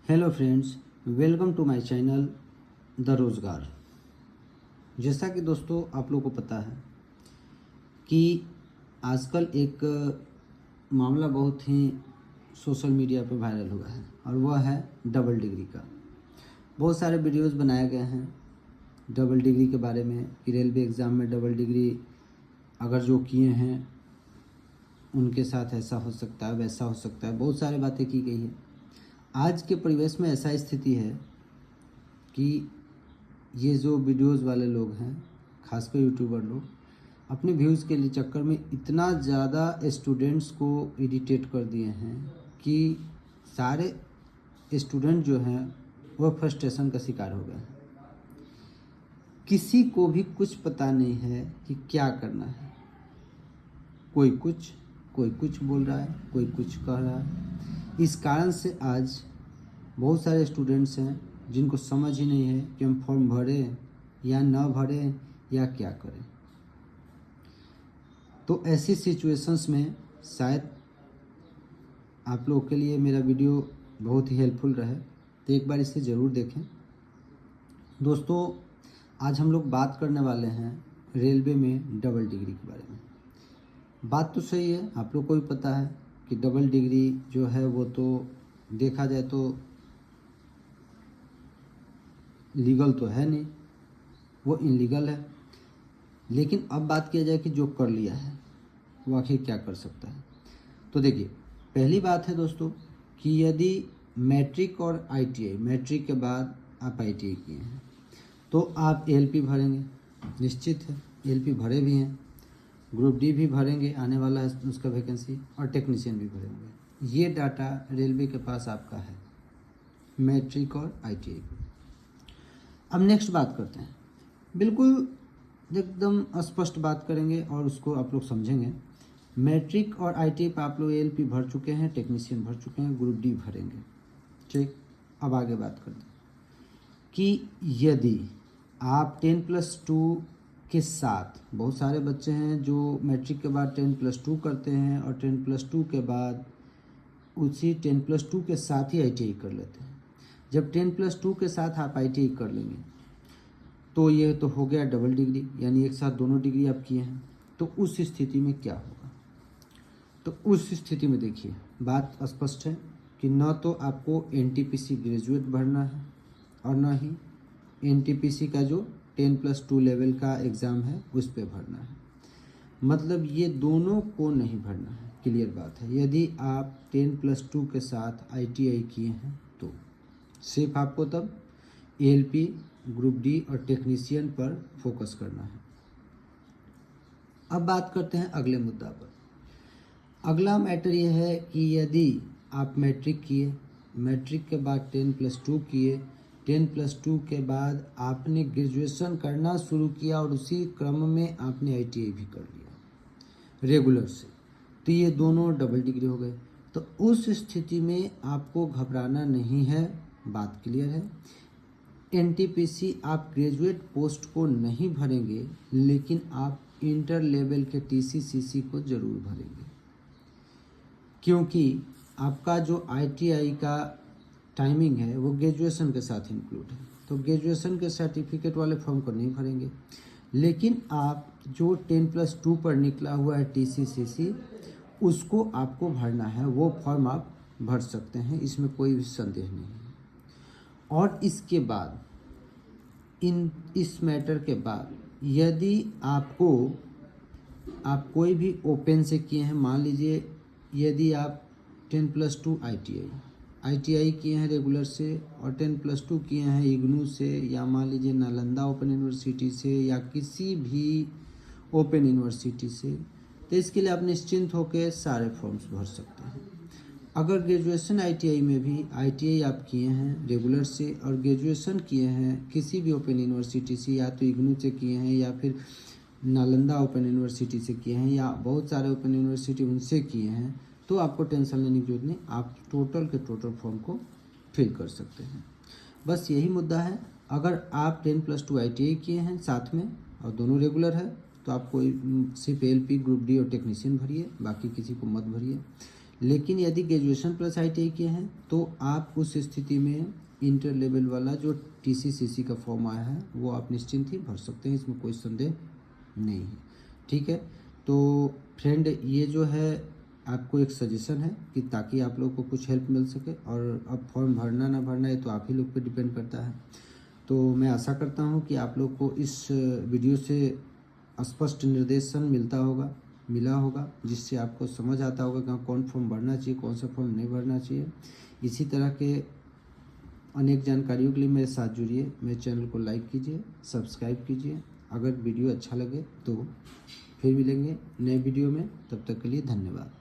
Hello friends, welcome to my channel the Rozgar. जैसा कि दोस्तों आप लोगों को पता है कि आजकल एक मामला बहुत ही सोशल मीडिया पे वायरल हुआ है और वह है डबल डिग्री का। बहुत सारे वीडियोस बनाए गए हैं डबल डिग्री के बारे में कि रेलवे एग्ज़ाम में डबल डिग्री अगर जो किए हैं उनके साथ ऐसा हो सकता है, वैसा हो सकता है। बहुत सारी बातें की गई है। आज के परिवेश में ऐसा स्थिति है कि ये जो वीडियोस वाले लोग हैं, खासकर यूट्यूबर लोग, अपने व्यूज़ के लिए चक्कर में इतना ज़्यादा स्टूडेंट्स को इरिटेट कर दिए हैं कि सारे स्टूडेंट जो हैं वह फ्रस्ट्रेशन का शिकार हो गए हैं। किसी को भी कुछ पता नहीं है कि क्या करना है। कोई कुछ बोल रहा है, कोई कुछ कह रहा है। इस कारण से आज बहुत सारे स्टूडेंट्स हैं जिनको समझ ही नहीं है कि हम फॉर्म भरें या न भरें या क्या करें। तो ऐसी सिचुएशंस में शायद आप लोगों के लिए मेरा वीडियो बहुत ही हेल्पफुल रहे, तो एक बार इसे ज़रूर देखें। दोस्तों, आज हम लोग बात करने वाले हैं रेलवे में डबल डिग्री के बारे में। बात तो सही है, आप लोग को भी पता है कि डबल डिग्री जो है वो तो देखा जाए तो लीगल तो है नहीं, वो इनलीगल है। लेकिन अब बात किया जाए कि जो कर लिया है वो आखिर क्या कर सकता है। तो देखिए, पहली बात है दोस्तों कि यदि मैट्रिक और आईटीआई, मैट्रिक के बाद आप आईटीआई किए हैं तो आप एएलपी भरेंगे, निश्चित है। एएलपी भरे भी हैं, ग्रुप डी भी भरेंगे, आने वाला है उसका वैकेंसी, और टेक्नीशियन भी भरेंगे। ये डाटा रेलवे के पास आपका है, मैट्रिक और आईटीआई। अब नेक्स्ट बात करते हैं, बिल्कुल एकदम स्पष्ट बात करेंगे और उसको आप लोग समझेंगे। मैट्रिक और आईटीआई पर आप लोग एएलपी भर चुके हैं, टेक्नीशियन भर चुके हैं, ग्रुप डी भरेंगे, ठीक। अब आगे बात करते हैं कि यदि आप 10+2 के साथ, बहुत सारे बच्चे हैं जो मैट्रिक के बाद 10+2 करते हैं और 10+2 के बाद उसी 10+2 के साथ ही आईटीआई कर लेते हैं। जब 10+2 के साथ आप आईटीआई कर लेंगे तो ये तो हो गया डबल डिग्री, यानी एक साथ दोनों डिग्री आप किए हैं। तो उस स्थिति में क्या होगा? तो उस स्थिति में देखिए, बात स्पष्ट है कि न तो आपको एनटीपीसी ग्रेजुएट भरना है और न ही एनटीपीसी का जो 10+2 लेवल का एग्ज़ाम है उस पर भरना है। मतलब ये दोनों को नहीं भरना है, क्लियर बात है। यदि आप 10+2 के साथ आईटीआई किए हैं तो सिर्फ आपको तब एएलपी, ग्रुप डी और टेक्नीशियन पर फोकस करना है। अब बात करते हैं अगले मुद्दा पर। अगला मैटर ये है कि यदि आप मैट्रिक किए, मैट्रिक के बाद 10+2 किए, 10+2 के बाद आपने ग्रेजुएशन करना शुरू किया और उसी क्रम में आपने आईटीआई भी कर लिया रेगुलर से, तो ये दोनों डबल डिग्री हो गए। तो उस स्थिति में आपको घबराना नहीं है, बात क्लियर है। एनटीपीसी आप ग्रेजुएट पोस्ट को नहीं भरेंगे, लेकिन आप इंटर लेवल के टीसीसीसी को ज़रूर भरेंगे, क्योंकि आपका जो आईटीआई का टाइमिंग है वो ग्रेजुएशन के साथ इंक्लूड है। तो ग्रेजुएशन के सर्टिफिकेट वाले फॉर्म को नहीं भरेंगे, लेकिन आप जो 10+2 पर निकला हुआ है टीसीसीसी, उसको आपको भरना है। वो फॉर्म आप भर सकते हैं, इसमें कोई भी संदेह नहीं है। और इसके बाद इस मैटर के बाद यदि आप कोई भी ओपन से किए हैं, मान लीजिए यदि आप 10+2 आईटीआई किए हैं रेगुलर से और 10+2 किए हैं इग्नू से, या मान लीजिए नालंदा ओपन यूनिवर्सिटी से, या किसी भी ओपन यूनिवर्सिटी से, तो इसके लिए आप निश्चिंत होकर सारे फॉर्म्स भर सकते हैं। अगर ग्रेजुएशन आईटीआई में भी आईटीआई आप किए हैं रेगुलर से और ग्रेजुएशन किए हैं किसी भी ओपन यूनिवर्सिटी से, या तो इग्नू से किए हैं या फिर नालंदा ओपन यूनिवर्सिटी से किए हैं, या बहुत सारे ओपन यूनिवर्सिटी उनसे किए हैं, तो आपको टेंशन लेने की जरूरत नहीं, आप टोटल के टोटल फॉर्म को फिल कर सकते हैं। बस यही मुद्दा है। अगर आप 10+2 आईटीआई किए हैं साथ में और दोनों रेगुलर है तो आप कोई सिर्फ एएलपी, ग्रुप डी और टेक्नीशियन भरिए, बाकी किसी को मत भरिए। लेकिन यदि ग्रेजुएशन प्लस ITI किए हैं तो आप उस स्थिति में इंटर लेवल वाला जो TCCC का फॉर्म आया है वो आप निश्चिंत ही भर सकते हैं, इसमें कोई संदेह नहीं है। ठीक है, तो फ्रेंड ये जो है आपको एक सजेशन है कि ताकि आप लोग को कुछ हेल्प मिल सके, और अब फॉर्म भरना ना भरना है तो आप ही लोग पे डिपेंड करता है। तो मैं आशा करता हूँ कि आप लोग को इस वीडियो से स्पष्ट निर्देशन मिला होगा, जिससे आपको समझ आता होगा कि कौन फॉर्म भरना चाहिए, कौन सा फॉर्म नहीं भरना चाहिए। इसी तरह के अनेक जानकारियों के लिए मेरे साथ जुड़िए, मेरे चैनल को लाइक कीजिए, सब्सक्राइब कीजिए। अगर वीडियो अच्छा लगे तो फिर मिलेंगे नए वीडियो में, तब तक के लिए धन्यवाद।